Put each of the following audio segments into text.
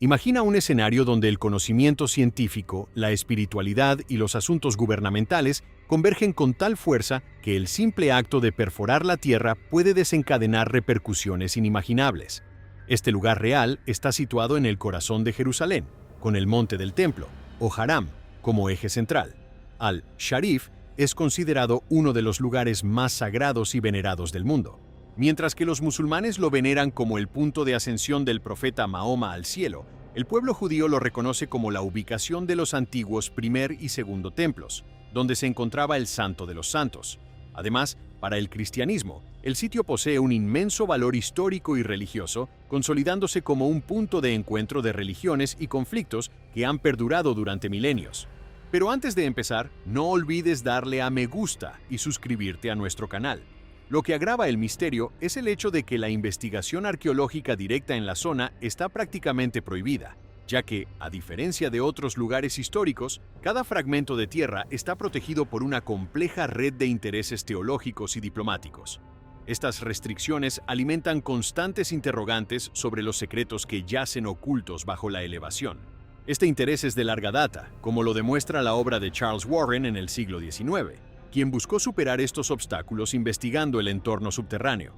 Imagina un escenario donde el conocimiento científico, la espiritualidad y los asuntos gubernamentales convergen con tal fuerza que el simple acto de perforar la tierra puede desencadenar repercusiones inimaginables. Este lugar real está situado en el corazón de Jerusalén, con el monte del templo, o Haram, como eje central. Al-Sharif es considerado uno de los lugares más sagrados y venerados del mundo. Mientras que los musulmanes lo veneran como el punto de ascensión del profeta Mahoma al cielo, el pueblo judío lo reconoce como la ubicación de los antiguos primer y segundo templos, donde se encontraba el Santo de los Santos. Además, para el cristianismo, el sitio posee un inmenso valor histórico y religioso, consolidándose como un punto de encuentro de religiones y conflictos que han perdurado durante milenios. Pero antes de empezar, no olvides darle a me gusta y suscribirte a nuestro canal. Lo que agrava el misterio es el hecho de que la investigación arqueológica directa en la zona está prácticamente prohibida, ya que, a diferencia de otros lugares históricos, cada fragmento de tierra está protegido por una compleja red de intereses teológicos y diplomáticos. Estas restricciones alimentan constantes interrogantes sobre los secretos que yacen ocultos bajo la elevación. Este interés es de larga data, como lo demuestra la obra de Charles Warren en el siglo XIX, quien buscó superar estos obstáculos investigando el entorno subterráneo.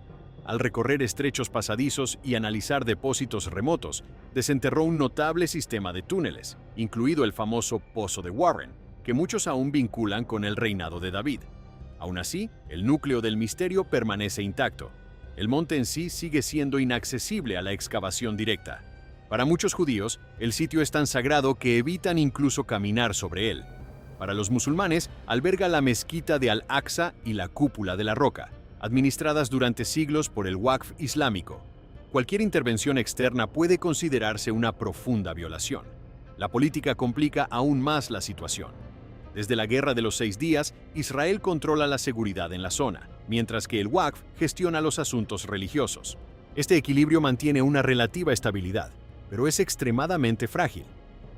Al recorrer estrechos pasadizos y analizar depósitos remotos, desenterró un notable sistema de túneles, incluido el famoso Pozo de Warren, que muchos aún vinculan con el reinado de David. Aún así, el núcleo del misterio permanece intacto. El monte en sí sigue siendo inaccesible a la excavación directa. Para muchos judíos, el sitio es tan sagrado que evitan incluso caminar sobre él. Para los musulmanes, alberga la mezquita de Al-Aqsa y la cúpula de la roca, administradas durante siglos por el Waqf islámico. Cualquier intervención externa puede considerarse una profunda violación. La política complica aún más la situación. Desde la Guerra de los 6 días, Israel controla la seguridad en la zona, mientras que el Waqf gestiona los asuntos religiosos. Este equilibrio mantiene una relativa estabilidad, pero es extremadamente frágil.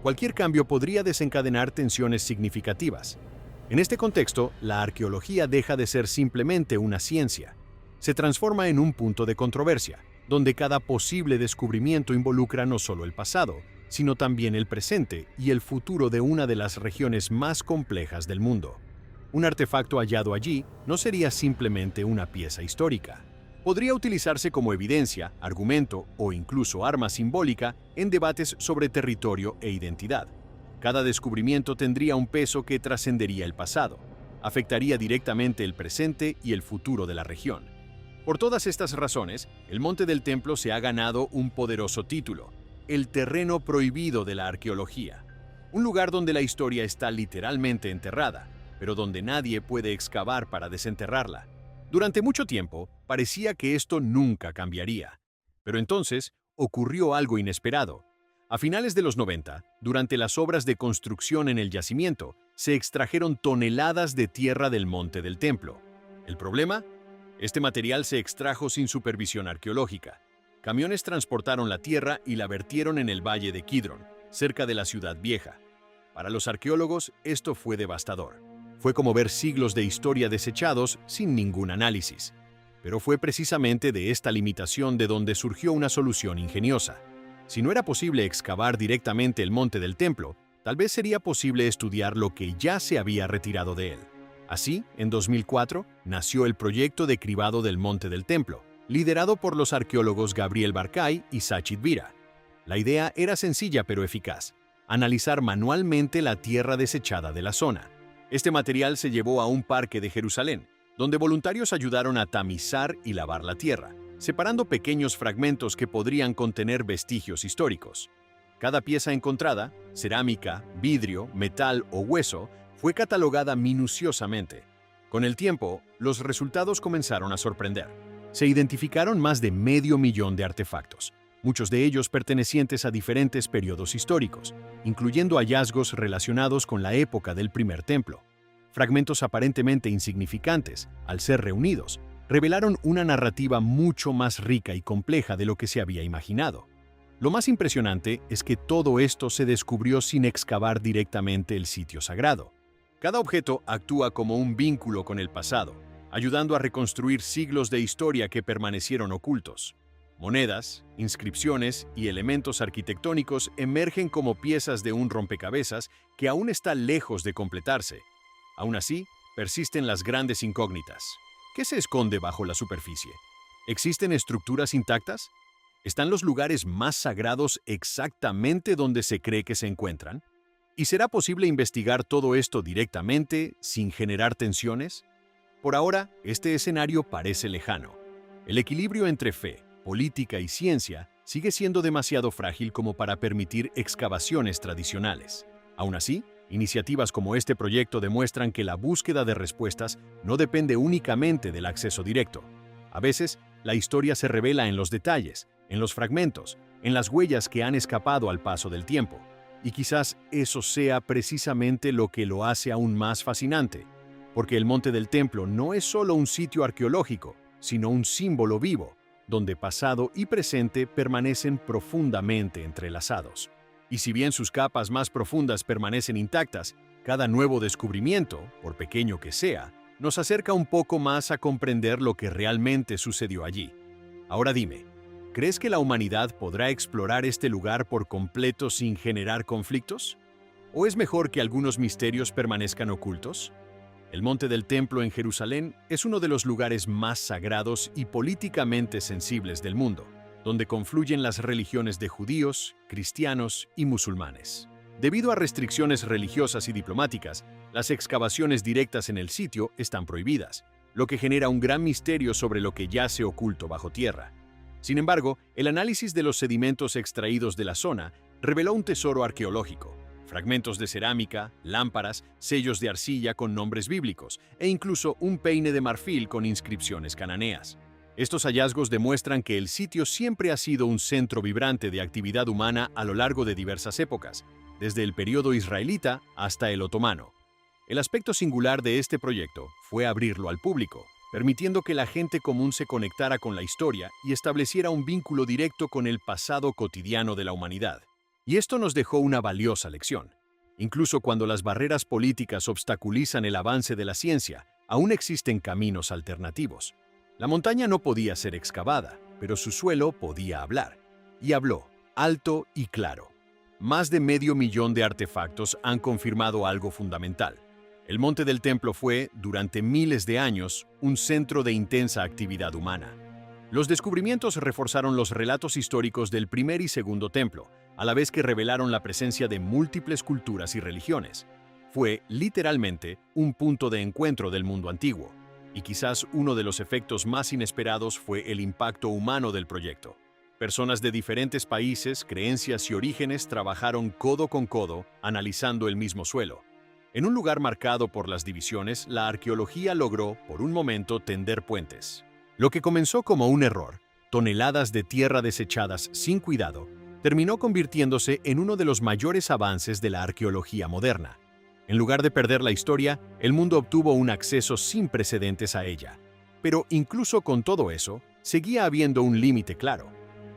Cualquier cambio podría desencadenar tensiones significativas. En este contexto, la arqueología deja de ser simplemente una ciencia. Se transforma en un punto de controversia, donde cada posible descubrimiento involucra no solo el pasado, sino también el presente y el futuro de una de las regiones más complejas del mundo. Un artefacto hallado allí no sería simplemente una pieza histórica. Podría utilizarse como evidencia, argumento o incluso arma simbólica en debates sobre territorio e identidad. Cada descubrimiento tendría un peso que trascendería el pasado, afectaría directamente el presente y el futuro de la región. Por todas estas razones, el Monte del Templo se ha ganado un poderoso título: el terreno prohibido de la arqueología. Un lugar donde la historia está literalmente enterrada, pero donde nadie puede excavar para desenterrarla. Durante mucho tiempo, parecía que esto nunca cambiaría. Pero entonces, ocurrió algo inesperado. A finales de los 90, durante las obras de construcción en el yacimiento, se extrajeron toneladas de tierra del Monte del Templo. ¿El problema? Este material se extrajo sin supervisión arqueológica. Camiones transportaron la tierra y la vertieron en el valle de Kidron, cerca de la ciudad vieja. Para los arqueólogos, esto fue devastador. Fue como ver siglos de historia desechados sin ningún análisis. Pero fue precisamente de esta limitación de donde surgió una solución ingeniosa. Si no era posible excavar directamente el Monte del Templo, tal vez sería posible estudiar lo que ya se había retirado de él. Así, en 2004, nació el proyecto de cribado del Monte del Templo, liderado por los arqueólogos Gabriel Barkay y Sachi Dvira. La idea era sencilla pero eficaz: analizar manualmente la tierra desechada de la zona. Este material se llevó a un parque de Jerusalén, donde voluntarios ayudaron a tamizar y lavar la tierra, separando pequeños fragmentos que podrían contener vestigios históricos. Cada pieza encontrada, cerámica, vidrio, metal o hueso, fue catalogada minuciosamente. Con el tiempo, los resultados comenzaron a sorprender. Se identificaron más de 500,000 de artefactos, muchos de ellos pertenecientes a diferentes periodos históricos, incluyendo hallazgos relacionados con la época del primer templo. Fragmentos aparentemente insignificantes, al ser reunidos, revelaron una narrativa mucho más rica y compleja de lo que se había imaginado. Lo más impresionante es que todo esto se descubrió sin excavar directamente el sitio sagrado. Cada objeto actúa como un vínculo con el pasado, ayudando a reconstruir siglos de historia que permanecieron ocultos. Monedas, inscripciones y elementos arquitectónicos emergen como piezas de un rompecabezas que aún está lejos de completarse. Aún así, persisten las grandes incógnitas. ¿Qué se esconde bajo la superficie? ¿Existen estructuras intactas? ¿Están los lugares más sagrados exactamente donde se cree que se encuentran? ¿Y será posible investigar todo esto directamente, sin generar tensiones? Por ahora, este escenario parece lejano. El equilibrio entre fe, política y ciencia sigue siendo demasiado frágil como para permitir excavaciones tradicionales. Aún así, iniciativas como este proyecto demuestran que la búsqueda de respuestas no depende únicamente del acceso directo. A veces, la historia se revela en los detalles, en los fragmentos, en las huellas que han escapado al paso del tiempo. Y quizás eso sea precisamente lo que lo hace aún más fascinante, porque el Monte del Templo no es solo un sitio arqueológico, sino un símbolo vivo, donde pasado y presente permanecen profundamente entrelazados. Y si bien sus capas más profundas permanecen intactas, cada nuevo descubrimiento, por pequeño que sea, nos acerca un poco más a comprender lo que realmente sucedió allí. Ahora dime, ¿crees que la humanidad podrá explorar este lugar por completo sin generar conflictos? ¿O es mejor que algunos misterios permanezcan ocultos? El Monte del Templo en Jerusalén es uno de los lugares más sagrados y políticamente sensibles del mundo, donde confluyen las religiones de judíos, cristianos y musulmanes. Debido a restricciones religiosas y diplomáticas, las excavaciones directas en el sitio están prohibidas, lo que genera un gran misterio sobre lo que yace oculto bajo tierra. Sin embargo, el análisis de los sedimentos extraídos de la zona reveló un tesoro arqueológico: fragmentos de cerámica, lámparas, sellos de arcilla con nombres bíblicos e incluso un peine de marfil con inscripciones cananeas. Estos hallazgos demuestran que el sitio siempre ha sido un centro vibrante de actividad humana a lo largo de diversas épocas, desde el periodo israelita hasta el otomano. El aspecto singular de este proyecto fue abrirlo al público, permitiendo que la gente común se conectara con la historia y estableciera un vínculo directo con el pasado cotidiano de la humanidad. Y esto nos dejó una valiosa lección. Incluso cuando las barreras políticas obstaculizan el avance de la ciencia, aún existen caminos alternativos. La montaña no podía ser excavada, pero su suelo podía hablar. Y habló, alto y claro. Más de 500.000 de artefactos han confirmado algo fundamental. El Monte del Templo fue, durante miles de años, un centro de intensa actividad humana. Los descubrimientos reforzaron los relatos históricos del primer y segundo templo, a la vez que revelaron la presencia de múltiples culturas y religiones. Fue, literalmente, un punto de encuentro del mundo antiguo, y quizás uno de los efectos más inesperados fue el impacto humano del proyecto. Personas de diferentes países, creencias y orígenes trabajaron codo con codo, analizando el mismo suelo. En un lugar marcado por las divisiones, la arqueología logró, por un momento, tender puentes. Lo que comenzó como un error, toneladas de tierra desechadas sin cuidado, terminó convirtiéndose en uno de los mayores avances de la arqueología moderna. En lugar de perder la historia, el mundo obtuvo un acceso sin precedentes a ella. Pero incluso con todo eso, seguía habiendo un límite claro.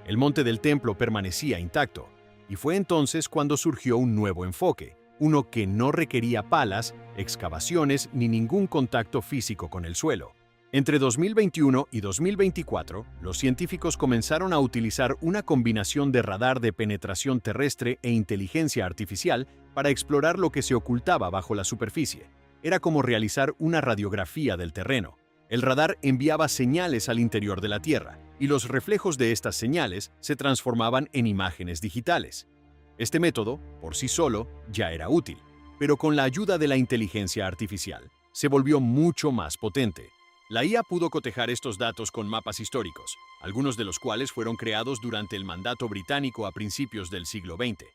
El Monte del Templo permanecía intacto, y fue entonces cuando surgió un nuevo enfoque, uno que no requería palas, excavaciones ni ningún contacto físico con el suelo. Entre 2021 y 2024, los científicos comenzaron a utilizar una combinación de radar de penetración terrestre e inteligencia artificial para explorar lo que se ocultaba bajo la superficie. Era como realizar una radiografía del terreno. El radar enviaba señales al interior de la Tierra, y los reflejos de estas señales se transformaban en imágenes digitales. Este método, por sí solo, ya era útil, pero con la ayuda de la inteligencia artificial, se volvió mucho más potente. La IA pudo cotejar estos datos con mapas históricos, algunos de los cuales fueron creados durante el mandato británico a principios del siglo XX.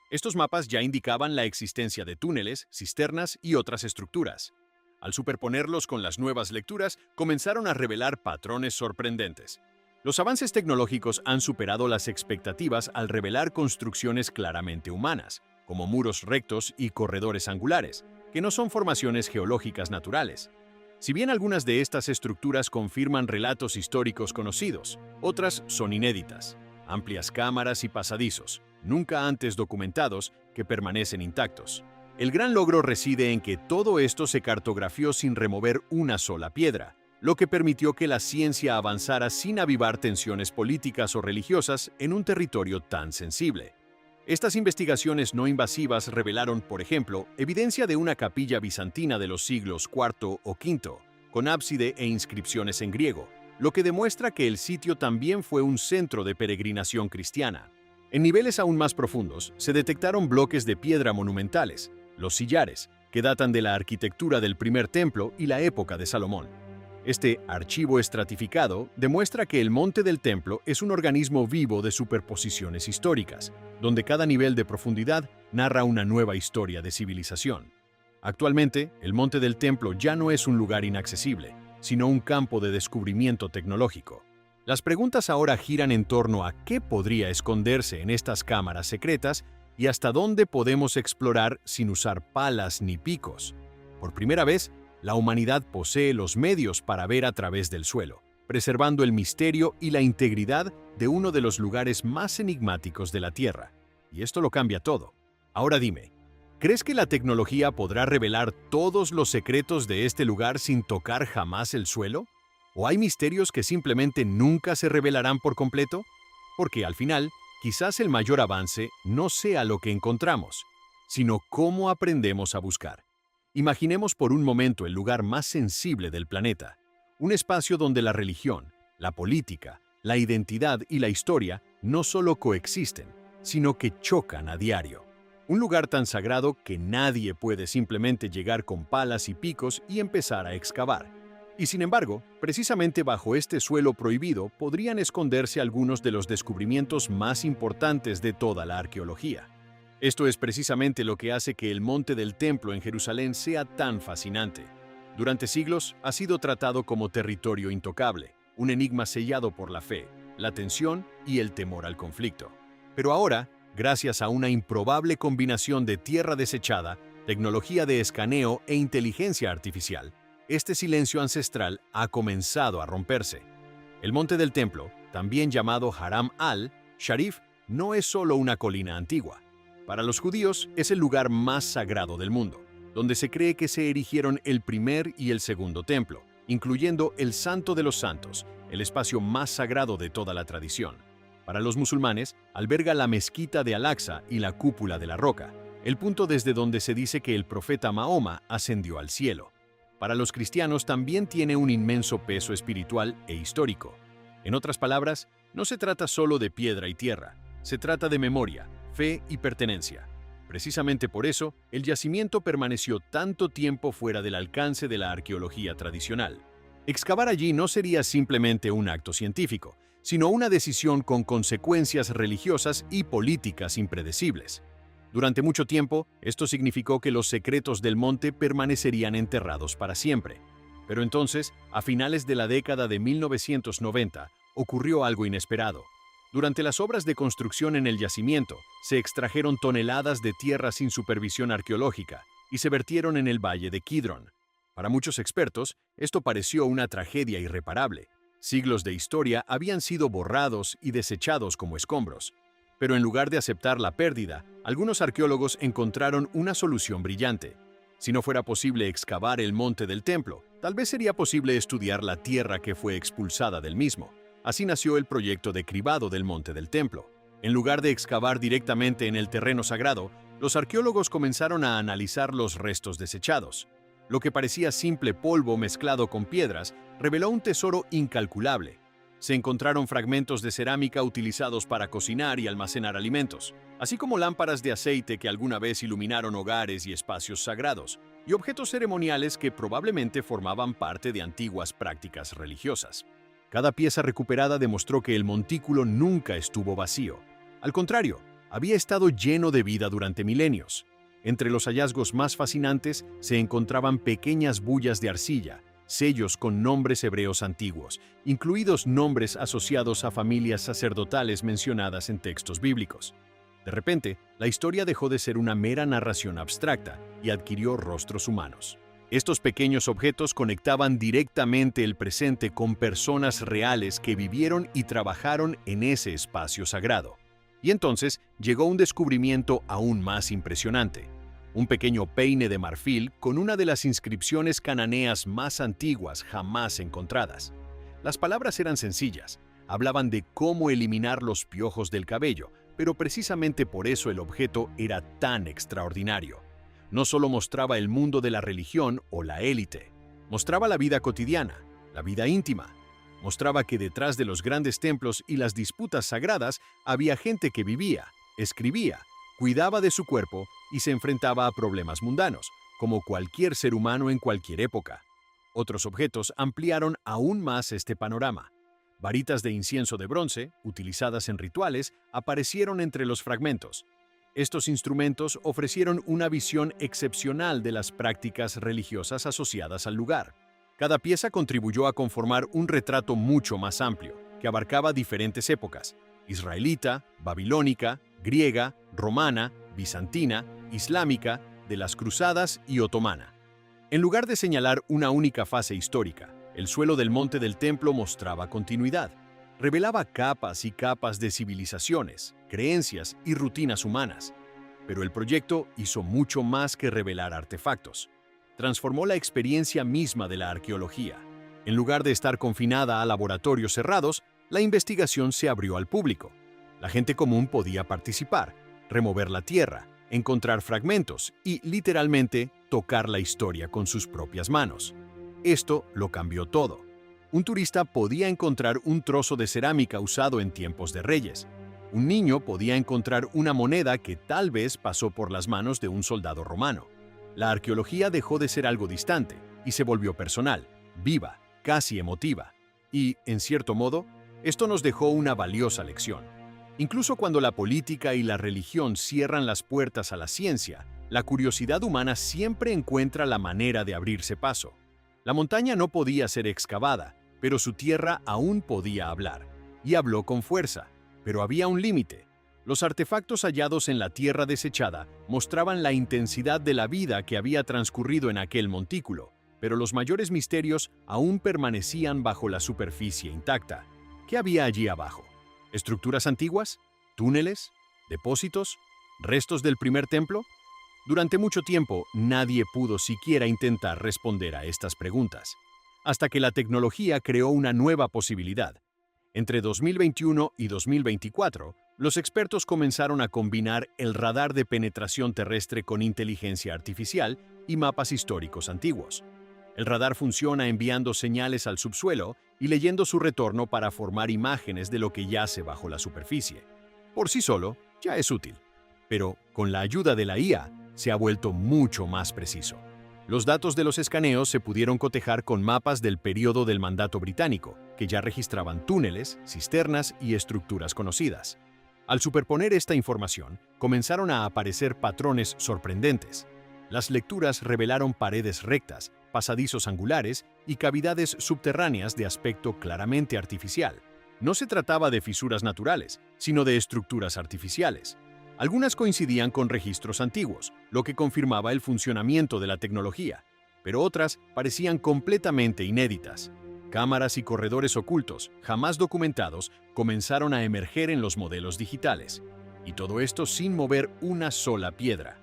Estos mapas ya indicaban la existencia de túneles, cisternas y otras estructuras. Al superponerlos con las nuevas lecturas, comenzaron a revelar patrones sorprendentes. Los avances tecnológicos han superado las expectativas al revelar construcciones claramente humanas, como muros rectos y corredores angulares, que no son formaciones geológicas naturales. Si bien algunas de estas estructuras confirman relatos históricos conocidos, otras son inéditas. Amplias cámaras y pasadizos, nunca antes documentados, que permanecen intactos. El gran logro reside en que todo esto se cartografió sin remover una sola piedra, lo que permitió que la ciencia avanzara sin avivar tensiones políticas o religiosas en un territorio tan sensible. Estas investigaciones no invasivas revelaron, por ejemplo, evidencia de una capilla bizantina de los siglos IV o V, con ábside e inscripciones en griego, lo que demuestra que el sitio también fue un centro de peregrinación cristiana. En niveles aún más profundos, se detectaron bloques de piedra monumentales, los sillares, que datan de la arquitectura del primer templo y la época de Salomón. Este archivo estratificado demuestra que el monte del templo es un organismo vivo de superposiciones históricas, donde cada nivel de profundidad narra una nueva historia de civilización. Actualmente, el monte del templo ya no es un lugar inaccesible, sino un campo de descubrimiento tecnológico. Las preguntas ahora giran en torno a qué podría esconderse en estas cámaras secretas y hasta dónde podemos explorar sin usar palas ni picos. Por primera vez, la humanidad posee los medios para ver a través del suelo, preservando el misterio y la integridad de uno de los lugares más enigmáticos de la Tierra. Y esto lo cambia todo. Ahora dime, ¿crees que la tecnología podrá revelar todos los secretos de este lugar sin tocar jamás el suelo? ¿O hay misterios que simplemente nunca se revelarán por completo? Porque al final, quizás el mayor avance no sea lo que encontramos, sino cómo aprendemos a buscar. Imaginemos por un momento el lugar más sensible del planeta, un espacio donde la religión, la política, la identidad y la historia no solo coexisten, sino que chocan a diario. Un lugar tan sagrado que nadie puede simplemente llegar con palas y picos y empezar a excavar. Y sin embargo, precisamente bajo este suelo prohibido podrían esconderse algunos de los descubrimientos más importantes de toda la arqueología. Esto es precisamente lo que hace que el Monte del Templo en Jerusalén sea tan fascinante. Durante siglos ha sido tratado como territorio intocable, un enigma sellado por la fe, la tensión y el temor al conflicto. Pero ahora, gracias a una improbable combinación de tierra desechada, tecnología de escaneo e inteligencia artificial, este silencio ancestral ha comenzado a romperse. El Monte del Templo, también llamado Haram al-Sharif, no es solo una colina antigua. Para los judíos es el lugar más sagrado del mundo, donde se cree que se erigieron el primer y el segundo templo, incluyendo el Santo de los Santos, el espacio más sagrado de toda la tradición. Para los musulmanes, alberga la mezquita de Al-Aqsa y la cúpula de la Roca, el punto desde donde se dice que el profeta Mahoma ascendió al cielo. Para los cristianos también tiene un inmenso peso espiritual e histórico. En otras palabras, no se trata solo de piedra y tierra, se trata de memoria, fe y pertenencia. Precisamente por eso, el yacimiento permaneció tanto tiempo fuera del alcance de la arqueología tradicional. Excavar allí no sería simplemente un acto científico, sino una decisión con consecuencias religiosas y políticas impredecibles. Durante mucho tiempo, esto significó que los secretos del monte permanecerían enterrados para siempre. Pero entonces, a finales de la década de 1990, ocurrió algo inesperado. Durante las obras de construcción en el yacimiento, se extrajeron toneladas de tierra sin supervisión arqueológica y se vertieron en el valle de Kidron. Para muchos expertos, esto pareció una tragedia irreparable. Siglos de historia habían sido borrados y desechados como escombros. Pero en lugar de aceptar la pérdida, algunos arqueólogos encontraron una solución brillante. Si no fuera posible excavar el monte del templo, tal vez sería posible estudiar la tierra que fue expulsada del mismo. Así nació el proyecto de cribado del monte del templo. En lugar de excavar directamente en el terreno sagrado, los arqueólogos comenzaron a analizar los restos desechados. Lo que parecía simple polvo mezclado con piedras reveló un tesoro incalculable. Se encontraron fragmentos de cerámica utilizados para cocinar y almacenar alimentos, así como lámparas de aceite que alguna vez iluminaron hogares y espacios sagrados, y objetos ceremoniales que probablemente formaban parte de antiguas prácticas religiosas. Cada pieza recuperada demostró que el montículo nunca estuvo vacío. Al contrario, había estado lleno de vida durante milenios. Entre los hallazgos más fascinantes se encontraban pequeñas bullas de arcilla, sellos con nombres hebreos antiguos, incluidos nombres asociados a familias sacerdotales mencionadas en textos bíblicos. De repente, la historia dejó de ser una mera narración abstracta y adquirió rostros humanos. Estos pequeños objetos conectaban directamente el presente con personas reales que vivieron y trabajaron en ese espacio sagrado. Y entonces llegó un descubrimiento aún más impresionante. un pequeño peine de marfil con una de las inscripciones cananeas más antiguas jamás encontradas. Las palabras eran sencillas, hablaban de cómo eliminar los piojos del cabello, pero precisamente por eso el objeto era tan extraordinario. No solo mostraba el mundo de la religión o la élite, mostraba la vida cotidiana, la vida íntima. Mostraba que detrás de los grandes templos y las disputas sagradas había gente que vivía, escribía, cuidaba de su cuerpo y se enfrentaba a problemas mundanos, como cualquier ser humano en cualquier época. Otros objetos ampliaron aún más este panorama. Varitas de incienso de bronce, utilizadas en rituales, aparecieron entre los fragmentos. Estos instrumentos ofrecieron una visión excepcional de las prácticas religiosas asociadas al lugar. Cada pieza contribuyó a conformar un retrato mucho más amplio, que abarcaba diferentes épocas: israelita, babilónica, griega, romana, bizantina, islámica, de las cruzadas y otomana. En lugar de señalar una única fase histórica, el suelo del monte del templo mostraba continuidad. Revelaba capas y capas de civilizaciones, creencias y rutinas humanas. Pero el proyecto hizo mucho más que revelar artefactos. Transformó la experiencia misma de la arqueología. En lugar de estar confinada a laboratorios cerrados, la investigación se abrió al público. La gente común podía participar, remover la tierra, encontrar fragmentos y, literalmente, tocar la historia con sus propias manos. Esto lo cambió todo. Un turista podía encontrar un trozo de cerámica usado en tiempos de reyes. Un niño podía encontrar una moneda que tal vez pasó por las manos de un soldado romano. La arqueología dejó de ser algo distante y se volvió personal, viva, casi emotiva. Y, en cierto modo, esto nos dejó una valiosa lección. Incluso cuando la política y la religión cierran las puertas a la ciencia, la curiosidad humana siempre encuentra la manera de abrirse paso. La montaña no podía ser excavada, pero su tierra aún podía hablar. Y habló con fuerza, pero había un límite. Los artefactos hallados en la tierra desechada mostraban la intensidad de la vida que había transcurrido en aquel montículo, pero los mayores misterios aún permanecían bajo la superficie intacta. ¿Qué había allí abajo? ¿Estructuras antiguas? ¿Túneles? ¿Depósitos? ¿Restos del primer templo? Durante mucho tiempo, nadie pudo siquiera intentar responder a estas preguntas, hasta que la tecnología creó una nueva posibilidad. Entre 2021 y 2024, los expertos comenzaron a combinar el radar de penetración terrestre con inteligencia artificial y mapas históricos antiguos. El radar funciona enviando señales al subsuelo y leyendo su retorno para formar imágenes de lo que yace bajo la superficie. Por sí solo, ya es útil. Pero, con la ayuda de la IA, se ha vuelto mucho más preciso. Los datos de los escaneos se pudieron cotejar con mapas del período del mandato británico, que ya registraban túneles, cisternas y estructuras conocidas. Al superponer esta información, comenzaron a aparecer patrones sorprendentes. Las lecturas revelaron paredes rectas, pasadizos angulares y cavidades subterráneas de aspecto claramente artificial. No se trataba de fisuras naturales, sino de estructuras artificiales. Algunas coincidían con registros antiguos, lo que confirmaba el funcionamiento de la tecnología, pero otras parecían completamente inéditas. Cámaras y corredores ocultos, jamás documentados, comenzaron a emerger en los modelos digitales. Y todo esto sin mover una sola piedra.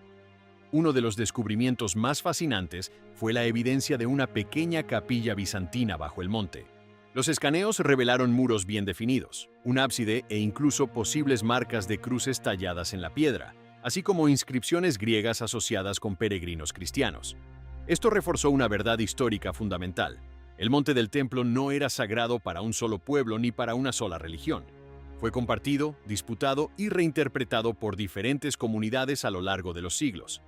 Uno de los descubrimientos más fascinantes fue la evidencia de una pequeña capilla bizantina bajo el monte. Los escaneos revelaron muros bien definidos, un ábside e incluso posibles marcas de cruces talladas en la piedra, así como inscripciones griegas asociadas con peregrinos cristianos. Esto reforzó una verdad histórica fundamental. El monte del templo no era sagrado para un solo pueblo ni para una sola religión. Fue compartido, disputado y reinterpretado por diferentes comunidades a lo largo de los siglos.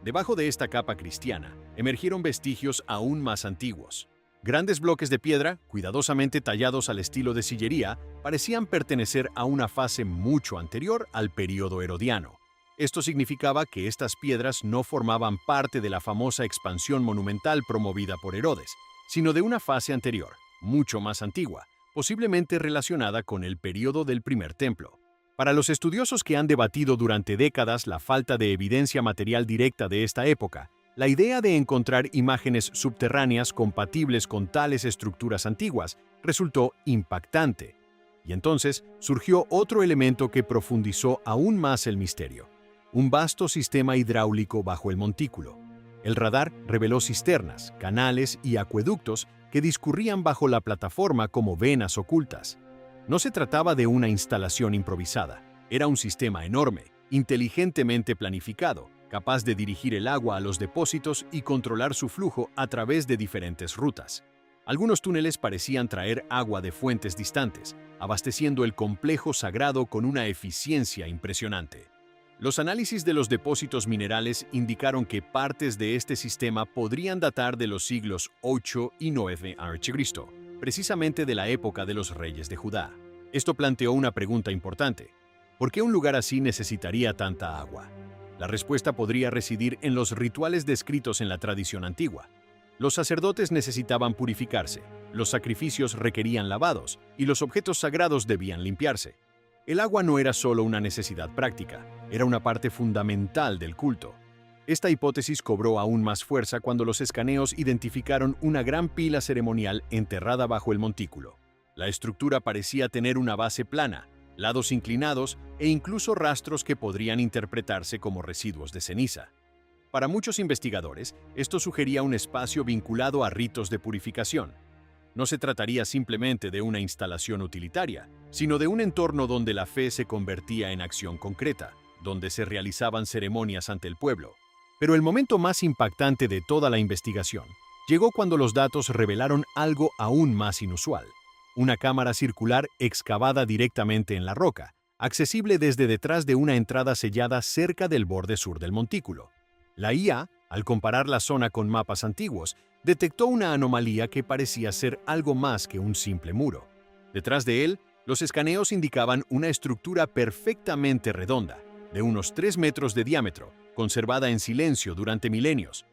Debajo de esta capa cristiana, emergieron vestigios aún más antiguos. Grandes bloques de piedra, cuidadosamente tallados al estilo de sillería, parecían pertenecer a una fase mucho anterior al período herodiano. Esto significaba que estas piedras no formaban parte de la famosa expansión monumental promovida por Herodes, sino de una fase anterior, mucho más antigua, posiblemente relacionada con el período del primer templo. Para los estudiosos que han debatido durante décadas la falta de evidencia material directa de esta época, la idea de encontrar imágenes subterráneas compatibles con tales estructuras antiguas resultó impactante. Y entonces surgió otro elemento que profundizó aún más el misterio. un vasto sistema hidráulico bajo el montículo. El radar reveló cisternas, canales y acueductos que discurrían bajo la plataforma como venas ocultas. No se trataba de una instalación improvisada, era un sistema enorme, inteligentemente planificado, capaz de dirigir el agua a los depósitos y controlar su flujo a través de diferentes rutas. Algunos túneles parecían traer agua de fuentes distantes, abasteciendo el complejo sagrado con una eficiencia impresionante. Los análisis de los depósitos minerales indicaron que partes de este sistema podrían datar de los siglos 8 y 9 a.C., precisamente de la época de los reyes de Judá. Esto planteó una pregunta importante. ¿Por qué un lugar así necesitaría tanta agua? La respuesta podría residir en los rituales descritos en la tradición antigua. Los sacerdotes necesitaban purificarse, los sacrificios requerían lavados y los objetos sagrados debían limpiarse. El agua no era solo una necesidad práctica, era una parte fundamental del culto. Esta hipótesis cobró aún más fuerza cuando los escaneos identificaron una gran pila ceremonial enterrada bajo el montículo. La estructura parecía tener una base plana, lados inclinados e incluso rastros que podrían interpretarse como residuos de ceniza. Para muchos investigadores, esto sugería un espacio vinculado a ritos de purificación. No se trataría simplemente de una instalación utilitaria, sino de un entorno donde la fe se convertía en acción concreta, donde se realizaban ceremonias ante el pueblo. Pero el momento más impactante de toda la investigación llegó cuando los datos revelaron algo aún más inusual. Una cámara circular excavada directamente en la roca, accesible desde detrás de una entrada sellada cerca del borde sur del montículo. La IA, al comparar la zona con mapas antiguos, detectó una anomalía que parecía ser algo más que un simple muro. Detrás de él, los escaneos indicaban una estructura perfectamente redonda, de unos 3 metros de diámetro, conservada en silencio durante milenios.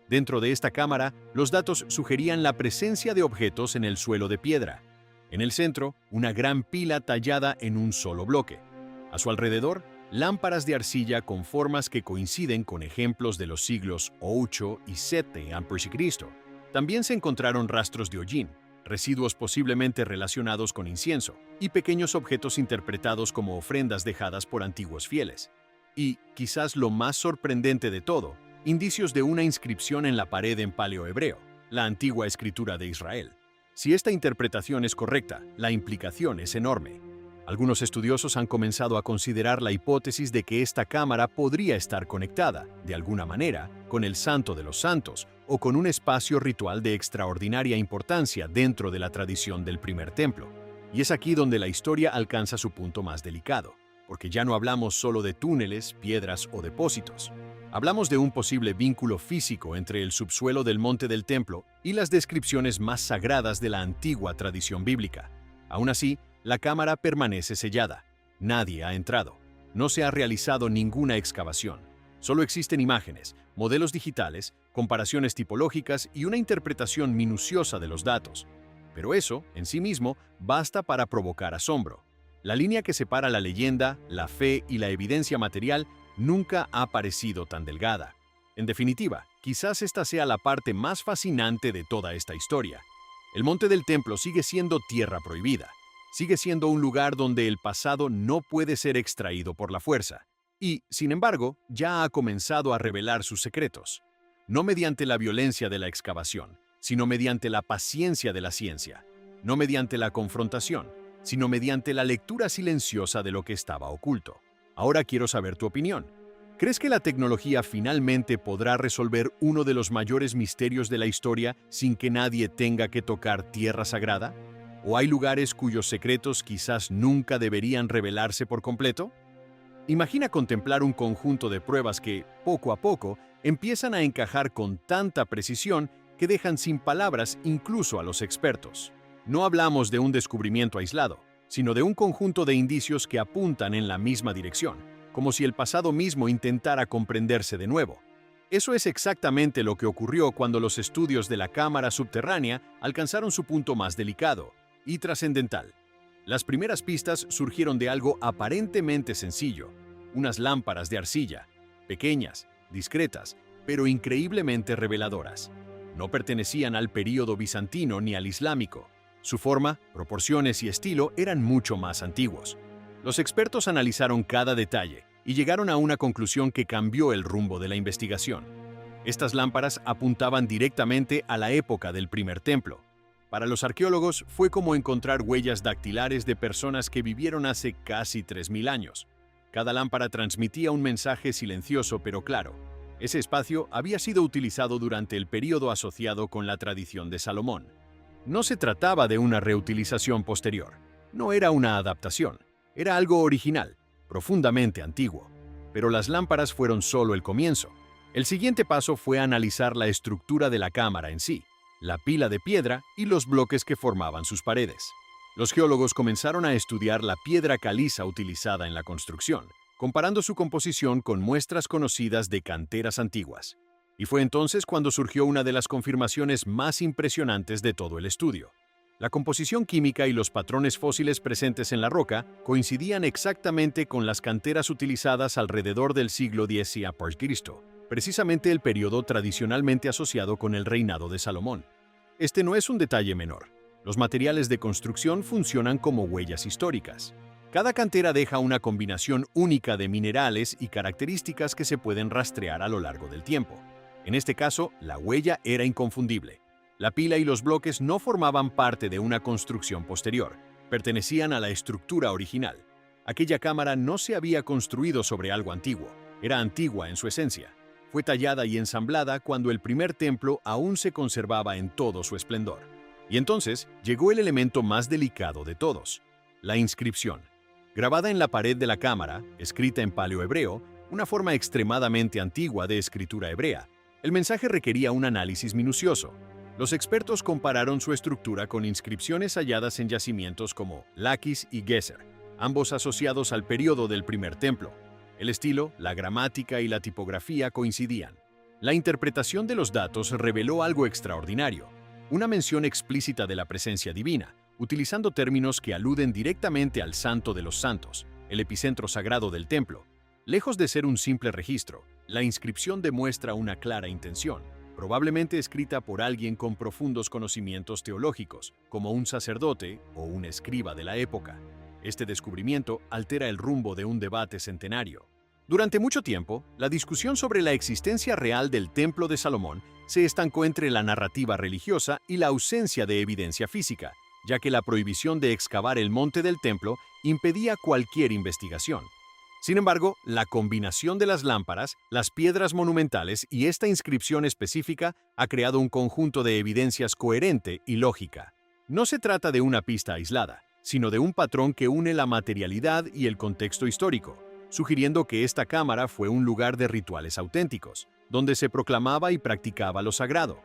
Dentro de esta cámara, los datos sugerían la presencia de objetos en el suelo de piedra. En el centro, una gran pila tallada en un solo bloque. A su alrededor, lámparas de arcilla con formas que coinciden con ejemplos de los siglos 8 y 7 a.C. También se encontraron rastros de hollín, residuos posiblemente relacionados con incienso, y pequeños objetos interpretados como ofrendas dejadas por antiguos fieles. Y, quizás lo más sorprendente de todo, indicios de una inscripción en la pared en paleohebreo, la antigua escritura de Israel. Si esta interpretación es correcta, la implicación es enorme. Algunos estudiosos han comenzado a considerar la hipótesis de que esta cámara podría estar conectada, de alguna manera, con el Santo de los Santos o con un espacio ritual de extraordinaria importancia dentro de la tradición del primer templo. Y es aquí donde la historia alcanza su punto más delicado, porque ya no hablamos solo de túneles, piedras o depósitos. Hablamos de un posible vínculo físico entre el subsuelo del monte del templo y las descripciones más sagradas de la antigua tradición bíblica. Aún así, la cámara permanece sellada. Nadie ha entrado. No se ha realizado ninguna excavación. Solo existen imágenes, modelos digitales, comparaciones tipológicas y una interpretación minuciosa de los datos. Pero eso, en sí mismo, basta para provocar asombro. La línea que separa la leyenda, la fe y la evidencia material nunca ha parecido tan delgada. En definitiva, quizás esta sea la parte más fascinante de toda esta historia. El monte del templo sigue siendo tierra prohibida. Sigue siendo un lugar donde el pasado no puede ser extraído por la fuerza. Y, sin embargo, ya ha comenzado a revelar sus secretos. No mediante la violencia de la excavación, sino mediante la paciencia de la ciencia. No mediante la confrontación, sino mediante la lectura silenciosa de lo que estaba oculto. Ahora quiero saber tu opinión. ¿Crees que la tecnología finalmente podrá resolver uno de los mayores misterios de la historia sin que nadie tenga que tocar tierra sagrada? ¿O hay lugares cuyos secretos quizás nunca deberían revelarse por completo? Imagina contemplar un conjunto de pruebas que, poco a poco, empiezan a encajar con tanta precisión que dejan sin palabras incluso a los expertos. No hablamos de un descubrimiento aislado, sino de un conjunto de indicios que apuntan en la misma dirección, como si el pasado mismo intentara comprenderse de nuevo. Eso es exactamente lo que ocurrió cuando los estudios de la cámara subterránea alcanzaron su punto más delicado y trascendental. Las primeras pistas surgieron de algo aparentemente sencillo, unas lámparas de arcilla, pequeñas, discretas, pero increíblemente reveladoras. No pertenecían al período bizantino ni al islámico. Su forma, proporciones y estilo eran mucho más antiguos. Los expertos analizaron cada detalle, y llegaron a una conclusión que cambió el rumbo de la investigación. Estas lámparas apuntaban directamente a la época del primer templo. Para los arqueólogos fue como encontrar huellas dactilares de personas que vivieron hace casi 3000 años. Cada lámpara transmitía un mensaje silencioso pero claro. Ese espacio había sido utilizado durante el período asociado con la tradición de Salomón. No se trataba de una reutilización posterior. No era una adaptación. Era algo original, profundamente antiguo. Pero las lámparas fueron solo el comienzo. El siguiente paso fue analizar la estructura de la cámara en sí, la pila de piedra y los bloques que formaban sus paredes. Los geólogos comenzaron a estudiar la piedra caliza utilizada en la construcción, comparando su composición con muestras conocidas de canteras antiguas. Y fue entonces cuando surgió una de las confirmaciones más impresionantes de todo el estudio. La composición química y los patrones fósiles presentes en la roca coincidían exactamente con las canteras utilizadas alrededor del siglo X a.C., precisamente el periodo tradicionalmente asociado con el reinado de Salomón. Este no es un detalle menor. Los materiales de construcción funcionan como huellas históricas. Cada cantera deja una combinación única de minerales y características que se pueden rastrear a lo largo del tiempo. En este caso, la huella era inconfundible. La pila y los bloques no formaban parte de una construcción posterior, pertenecían a la estructura original. Aquella cámara no se había construido sobre algo antiguo, era antigua en su esencia. Fue tallada y ensamblada cuando el primer templo aún se conservaba en todo su esplendor. Y entonces llegó el elemento más delicado de todos, la inscripción. Grabada en la pared de la cámara, escrita en paleohebreo, una forma extremadamente antigua de escritura hebrea, el mensaje requería un análisis minucioso. Los expertos compararon su estructura con inscripciones halladas en yacimientos como Laquis y Gezer, ambos asociados al período del primer templo. El estilo, la gramática y la tipografía coincidían. La interpretación de los datos reveló algo extraordinario, una mención explícita de la presencia divina, utilizando términos que aluden directamente al Santo de los Santos, el epicentro sagrado del templo. Lejos de ser un simple registro, la inscripción demuestra una clara intención, probablemente escrita por alguien con profundos conocimientos teológicos, como un sacerdote o un escriba de la época. Este descubrimiento altera el rumbo de un debate centenario. Durante mucho tiempo, la discusión sobre la existencia real del Templo de Salomón se estancó entre la narrativa religiosa y la ausencia de evidencia física, ya que la prohibición de excavar el monte del templo impedía cualquier investigación. Sin embargo, la combinación de las lámparas, las piedras monumentales y esta inscripción específica ha creado un conjunto de evidencias coherente y lógica. No se trata de una pista aislada, sino de un patrón que une la materialidad y el contexto histórico, sugiriendo que esta cámara fue un lugar de rituales auténticos, donde se proclamaba y practicaba lo sagrado.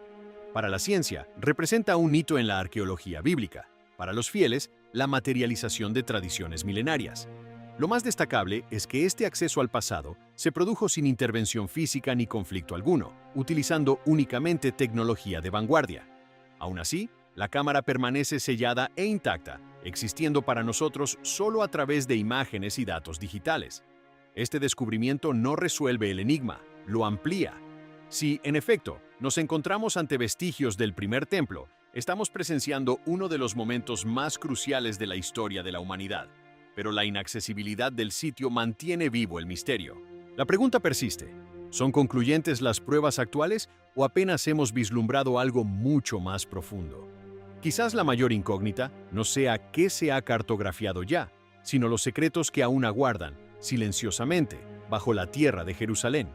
Para la ciencia, representa un hito en la arqueología bíblica. Para los fieles, la materialización de tradiciones milenarias. Lo más destacable es que este acceso al pasado se produjo sin intervención física ni conflicto alguno, utilizando únicamente tecnología de vanguardia. Aún así, la cámara permanece sellada e intacta, existiendo para nosotros solo a través de imágenes y datos digitales. Este descubrimiento no resuelve el enigma, lo amplía. Si, en efecto, nos encontramos ante vestigios del primer templo, estamos presenciando uno de los momentos más cruciales de la historia de la humanidad. Pero la inaccesibilidad del sitio mantiene vivo el misterio. La pregunta persiste: ¿son concluyentes las pruebas actuales o apenas hemos vislumbrado algo mucho más profundo? Quizás la mayor incógnita no sea qué se ha cartografiado ya, sino los secretos que aún aguardan, silenciosamente, bajo la tierra de Jerusalén.